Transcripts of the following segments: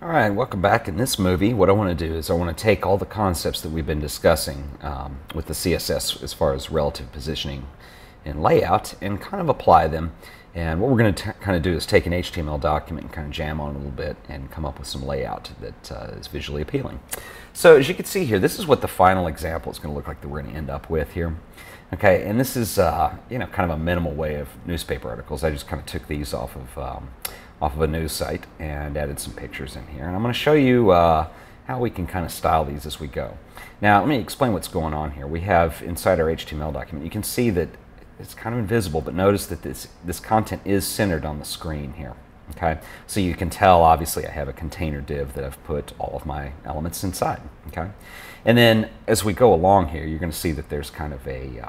All right, welcome back. In this movie, what I want to do is I want to take all the concepts that we've been discussing with the CSS as far as relative positioning and layout and kind of apply them. And what we're going to kind of do is take an HTML document and kind of jam on it a little bit and come up with some layout that is visually appealing. So as you can see here, this is what the final example is going to look like that we're going to end up with here. Okay, and this is kind of a minimal way of newspaper articles. I just kind of took these off of a news site and added some pictures in here. And I'm going to show you how we can kind of style these as we go. Now, let me explain what's going on here. We have inside our HTML document, you can see that it's kind of invisible, but notice that this content is centered on the screen here. Okay, so you can tell, obviously, I have a container div that I've put all of my elements inside. Okay, and then as we go along here, you're going to see that there's kind of a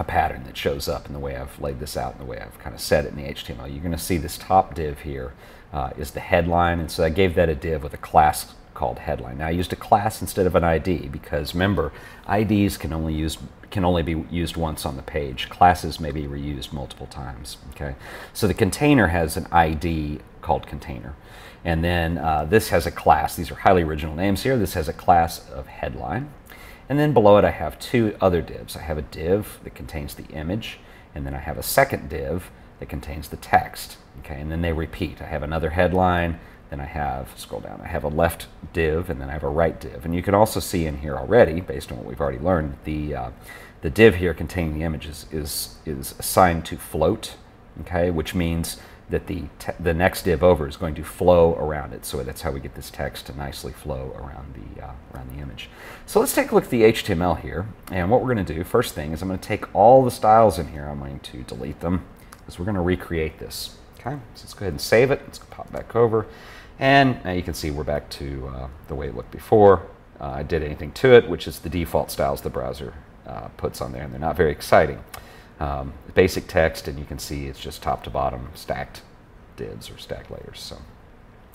pattern that shows up in the way I've laid this out and the way I've kind of set it in the HTML. You're going to see this top div here is the headline, and so I gave that a div with a class called headline. Now I used a class instead of an ID because remember, IDs can only be used once on the page. Classes may be reused multiple times. Okay, so the container has an ID called container, and then this has a class. These are highly original names here. This has a class of headline. And then below it I have two other divs. I have a div that contains the image, and then I have a second div that contains the text. Okay, and then they repeat. I have another headline, then I have, scroll down, I have a left div, and then I have a right div. And you can also see in here already, based on what we've already learned, the div here containing the images is assigned to float, okay, which means that the next div over is going to flow around it. So that's how we get this text to nicely flow around the image. So let's take a look at the HTML here. And what we're going to do, first thing, is I'm going to take all the styles in here. I'm going to delete them because we're going to recreate this. Okay, so let's go ahead and save it. Let's pop back over. And now you can see we're back to the way it looked before. I did anything to it, which is the default styles the browser puts on there, and they're not very exciting. Basic text, and you can see it's just top to bottom stacked divs or stacked layers. So,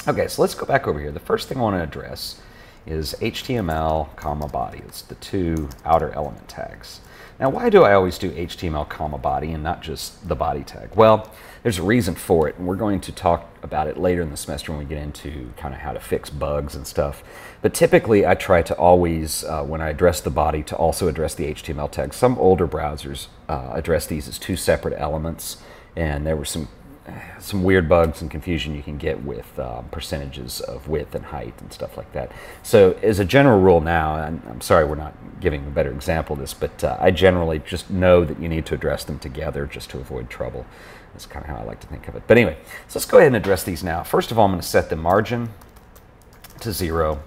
okay, so let's go back over here. The first thing I want to address is HTML comma body. It's the two outer element tags. Now, why do I always do HTML comma body and not just the body tag? Well, there's a reason for it, and we're going to talk about it later in the semester when we get into kind of how to fix bugs and stuff. But typically, I try to always, when I address the body, to also address the HTML tag. Some older browsers address these as two separate elements, and there were some weird bugs and confusion you can get with percentages of width and height and stuff like that. So as a general rule now, and I'm sorry we're not giving a better example of this, but I generally just know that you need to address them together just to avoid trouble. That's kind of how I like to think of it. But anyway, so let's go ahead and address these now. First of all, I'm going to set the margin to 0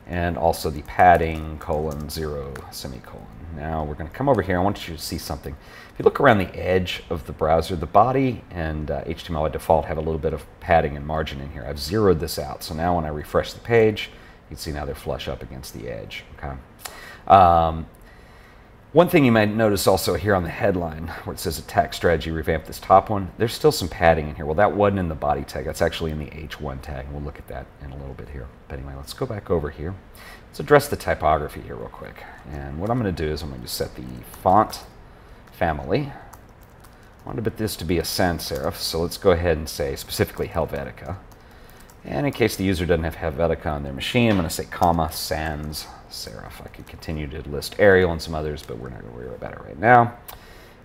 and also the padding :0 semicolon. Now we're going to come over here. I want you to see something. If you look around the edge of the browser, the body and HTML by default have a little bit of padding and margin in here. I've zeroed this out. So now when I refresh the page, you can see now they're flush up against the edge. Okay. One thing you might notice also here on the headline where it says attack strategy revamp, this top one, there's still some padding in here. Well, that wasn't in the body tag. That's actually in the H1 tag. We'll look at that in a little bit here. But anyway, let's go back over here. Let's address the typography here real quick. And what I'm going to do is I'm going to set the font family. I wanted this to be a sans serif, so let's go ahead and say specifically Helvetica. And in case the user doesn't have Helvetica on their machine, I'm going to say comma sans serif. I could continue to list Arial and some others, but we're not going to worry about it right now.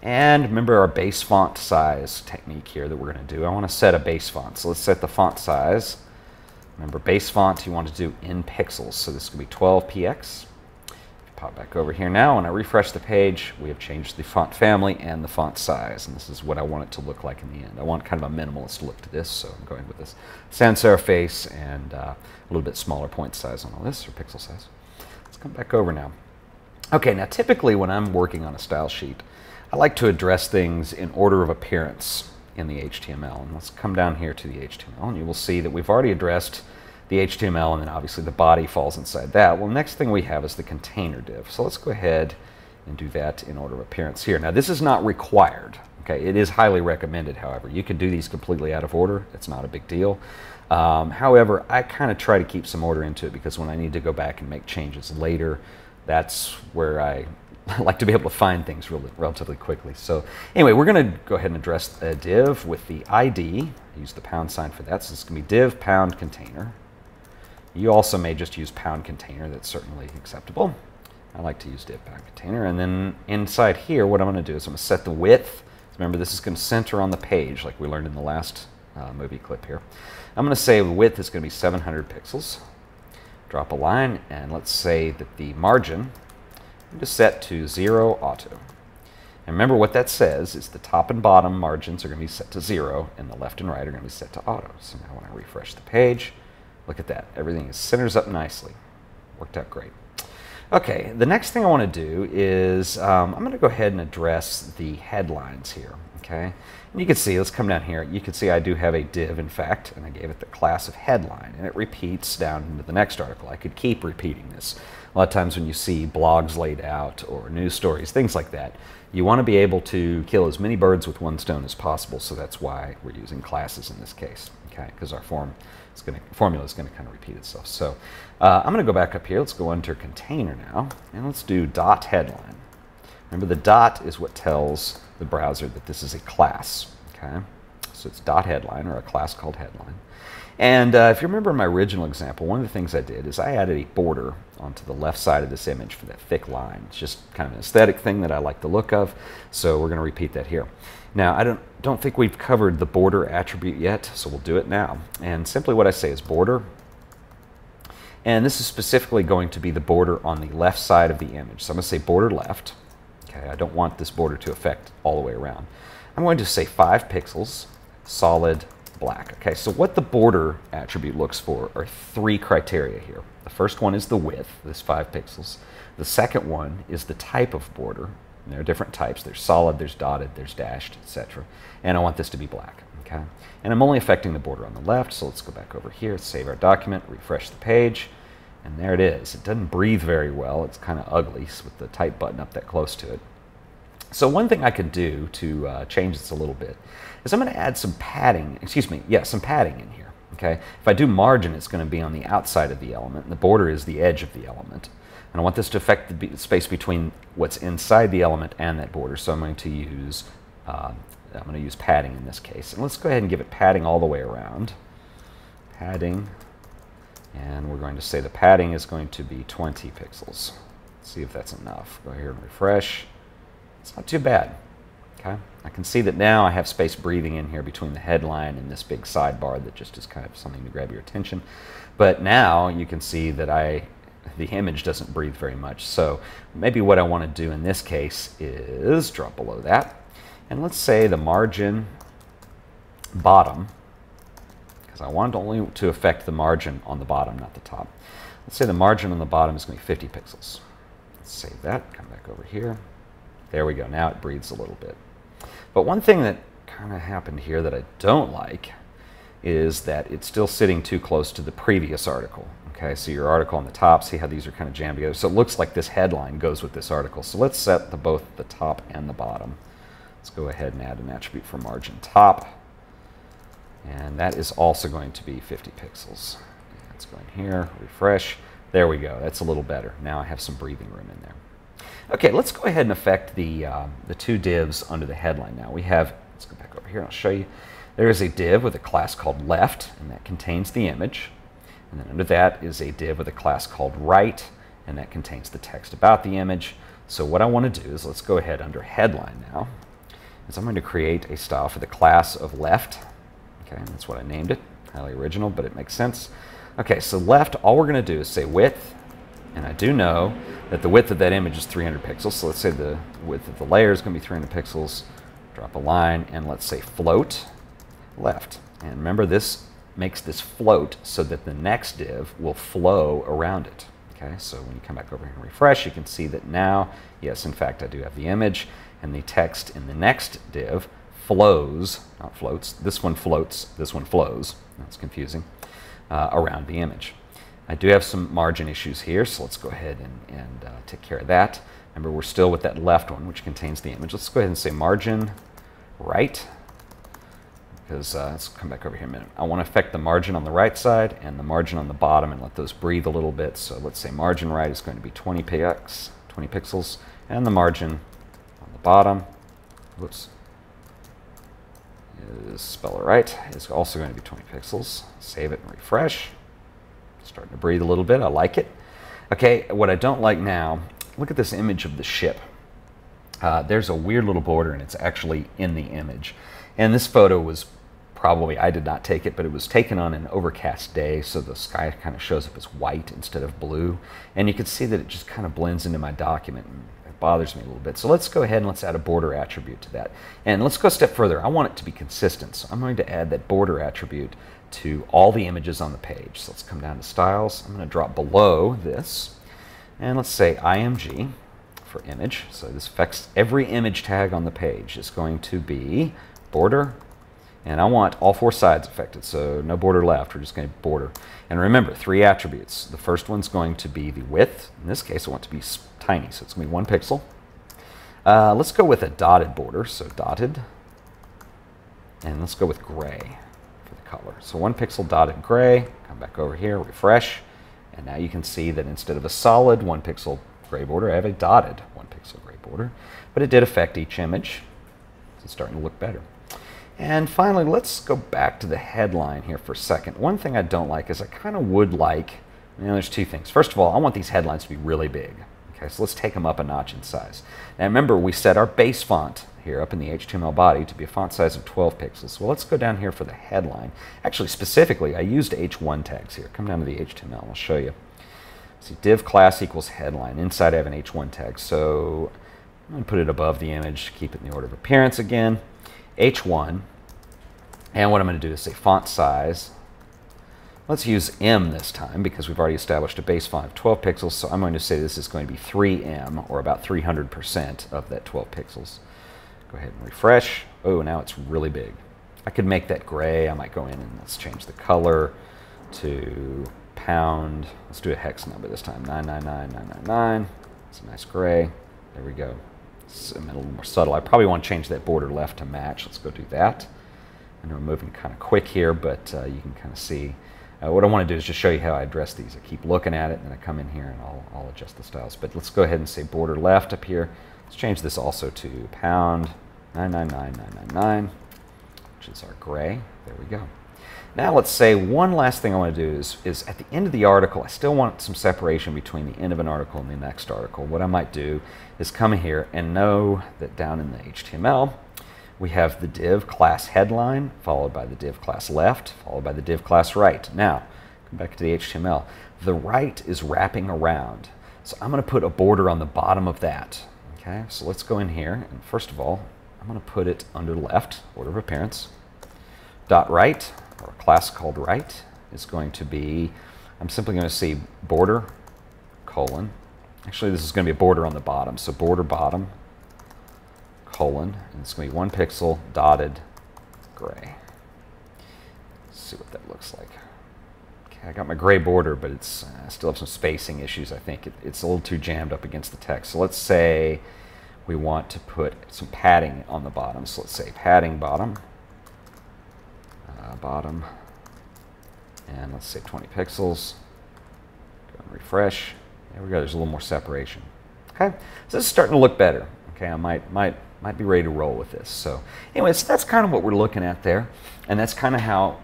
And remember our base font size technique here that we're going to do. I want to set a base font. So let's set the font size. Remember, base font you want to do in pixels. So this is going to be 12px. Pop back over here now. When I refresh the page, we have changed the font family and the font size. And this is what I want it to look like in the end. I want kind of a minimalist look to this, so I'm going with this sans serif face and a little bit smaller point size on all this, or pixel size. Let's come back over now. Okay, now typically when I'm working on a style sheet, I like to address things in order of appearance in the HTML. And let's come down here to the HTML, and you will see that we've already addressed the HTML, and then obviously the body falls inside that. Well, next thing we have is the container div. So let's go ahead and do that in order of appearance here. Now, this is not required. Okay, it is highly recommended, however. You can do these completely out of order. It's not a big deal. However, I kind of try to keep some order into it because when I need to go back and make changes later, that's where I like to be able to find things relatively quickly. So anyway, we're going to go ahead and address a div with the ID. I use the pound sign for that. So it's going to be div pound container. You also may just use pound container. That's certainly acceptable. I like to use div pound container. And then inside here, what I'm going to do is I'm going to set the width. Remember, this is going to center on the page like we learned in the last movie clip here. I'm going to say the width is going to be 700 pixels. Drop a line, and let's say that the margin is set to 0 auto. And remember what that says is the top and bottom margins are going to be set to 0, and the left and right are going to be set to auto. So now when I refresh the page, look at that. Everything centers up nicely. Worked out great. Okay, the next thing I want to do is I'm going to go ahead and address the headlines here. Okay, and you can see, let's come down here. You can see I do have a div, in fact, and I gave it the class of headline, and it repeats down into the next article. I could keep repeating this. A lot of times when you see blogs laid out or news stories, things like that, you want to be able to kill as many birds with one stone as possible, so that's why we're using classes in this case, okay, because our formula is going to kind of repeat itself. So I'm going to go back up here. Let's go under container now, and let's do dot headline. Remember, the dot is what tells the browser that this is a class, okay? So it's dot headline, or a class called headline. And if you remember in my original example, one of the things I did is I added a border onto the left side of this image for that thick line. It's just kind of an aesthetic thing that I like the look of, so we're going to repeat that here. Now, I don't think we've covered the border attribute yet, so we'll do it now. And simply what I say is border, and this is specifically going to be the border on the left side of the image. So I'm going to say border left. Okay, I don't want this border to affect all the way around. I'm going to say 5 pixels, solid black. Okay, so what the border attribute looks for are 3 criteria here. The first one is the width, this 5 pixels. The second one is the type of border. And there are different types. There's solid, there's dotted, there's dashed, etc. And I want this to be black. Okay, and I'm only affecting the border on the left, so let's go back over here, save our document, refresh the page, and there it is. It doesn't breathe very well. It's kind of ugly with the type button up that close to it. So one thing I could do to change this a little bit is I'm going to add some padding, some padding in here. Okay, if I do margin, it's going to be on the outside of the element, and the border is the edge of the element. And I want this to affect the space between what's inside the element and that border, so I'm going to use padding in this case. And let's go ahead and give it padding all the way around. Padding, and we're going to say the padding is going to be 20 pixels. Let's see if that's enough. Go here and refresh. It's not too bad. Okay, I can see that now I have space breathing in here between the headline and this big sidebar that just is kind of something to grab your attention. But now you can see that the image doesn't breathe very much. So maybe what I want to do in this case is drop below that. And let's say the margin bottom, because I want only to affect the margin on the bottom, not the top. Let's say the margin on the bottom is going to be 50 pixels. Let's save that, come back over here. There we go, now it breathes a little bit. But one thing that kind of happened here that I don't like is that it's still sitting too close to the previous article. Okay, so your article on the top, see how these are kind of jammed together. So it looks like this headline goes with this article. So let's set both the top and the bottom. Let's go ahead and add an attribute for margin top. And that is also going to be 50 pixels. Let's go in here, refresh. There we go, that's a little better. Now I have some breathing room in there. Okay, let's go ahead and affect the 2 divs under the headline now. Let's go back over here and I'll show you. There is a div with a class called left, and that contains the image. And then under that is a div with a class called right, and that contains the text about the image. So what I want to do is, let's go ahead under headline now, is I'm going to create a style for the class of left. Okay, and that's what I named it. Highly original, but it makes sense. Okay, so left, all we're going to do is say width, and I do know that the width of that image is 300 pixels, so let's say the width of the layer is going to be 300 pixels. Drop a line, and let's say float left. And remember, this makes this float so that the next div will flow around it. Okay, so when you come back over here and refresh, you can see that now, yes, in fact, I do have the image, and the text in the next div flows, not floats, this one floats, this one flows, that's confusing, around the image. I do have some margin issues here, so let's go ahead and take care of that. Remember, we're still with that left one, which contains the image. Let's go ahead and say margin right, because let's come back over here a minute. I want to affect the margin on the right side and the margin on the bottom and let those breathe a little bit. So let's say margin right is going to be 20 pixels, and the margin on the bottom, whoops, spell it right, is also going to be 20 pixels. Save it and refresh. Starting to breathe a little bit. I like it. Okay, what I don't like now, look at this image of the ship. There's a weird little border, and it's actually in the image. And this photo was probably, I did not take it, but it was taken on an overcast day, so the sky kind of shows up as white instead of blue. And you can see that it just kind of blends into my document, and it bothers me a little bit. So let's go ahead and let's add a border attribute to that. And let's go a step further. I want it to be consistent, so I'm going to add that border attribute to all the images on the page. So let's come down to styles. I'm going to drop below this, and let's say IMG for image. So this affects every image tag on the page. It's going to be border, and I want all 4 sides affected, so no border left. We're just going to border. And remember, 3 attributes. The first one's going to be the width. In this case, I want it to be tiny, so it's going to be 1 pixel. Let's go with a dotted border, so dotted. And let's go with gray for the color. So 1 pixel dotted gray. Come back over here, refresh, and now you can see that instead of a solid 1 pixel gray border, I have a dotted 1 pixel gray border. But it did affect each image. It's starting to look better. And finally, let's go back to the headline here for a second. One thing I don't like is I kind of would like, there's 2 things. First of all, I want these headlines to be really big. Okay, so let's take them up a notch in size. Now remember, we set our base font here up in the HTML body to be a font size of 12 pixels. Well, let's go down here for the headline. Actually, specifically, I used H1 tags here. Come down to the HTML, I'll show you. See, div class equals headline. Inside I have an H1 tag, so I'm going to put it above the image, keep it in the order of appearance again. H1, and what I'm going to do is say font size. Let's use M this time because we've already established a base font of 12 pixels, so I'm going to say this is going to be 3M, or about 300% of that 12 pixels. Go ahead and refresh. Oh, now it's really big. I could make that gray. I might go in and let's change the color to pound. Let's do a hex number this time, 999999. It's a nice gray. There we go. It's a little more subtle. I probably want to change that border left to match. Let's go do that. I know I'm moving kind of quick here, but you can kind of see. What I want to do is just show you how I address these. I keep looking at it, and then I come in here and I'll adjust the styles. But let's go ahead and say border left up here. Let's change this also to pound 999999, which is our gray. There we go. Now let's say one last thing I want to do is at the end of the article, I still want some separation between the end of an article and the next article. What I might do is come in here and know that down in the HTML, we have the div class headline, followed by the div class left, followed by the div class right. Now, come back to the HTML. The right is wrapping around. So I'm going to put a border on the bottom of that. Okay, so let's go in here, and first of all, I'm going to put it under left, order of appearance. Dot right, or a class called right, is going to be, I'm simply going to say border, colon. Actually, this is going to be a border on the bottom, so border bottom, colon, and it's going to be 1 pixel dotted gray. Let's see what that looks like. Okay, I got my gray border, but it's I still have some spacing issues. I think it's a little too jammed up against the text. So let's say we want to put some padding on the bottom. So let's say padding bottom, bottom, and let's say 20 pixels. Go and refresh. There we go. There's a little more separation. Okay, so this is starting to look better. Okay, I might be ready to roll with this. So anyways, that's kind of what we're looking at there, and that's kind of how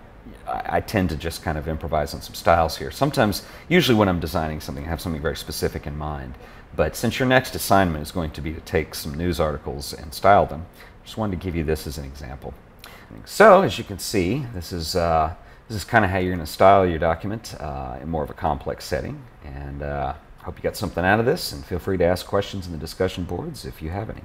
I tend to just kind of improvise on some styles here. Sometimes, usually when I'm designing something, I have something very specific in mind. But since your next assignment is going to be to take some news articles and style them, I just wanted to give you this as an example. So, as you can see, this is kind of how you're going to style your document in more of a complex setting. And I hope you got something out of this, and feel free to ask questions in the discussion boards if you have any.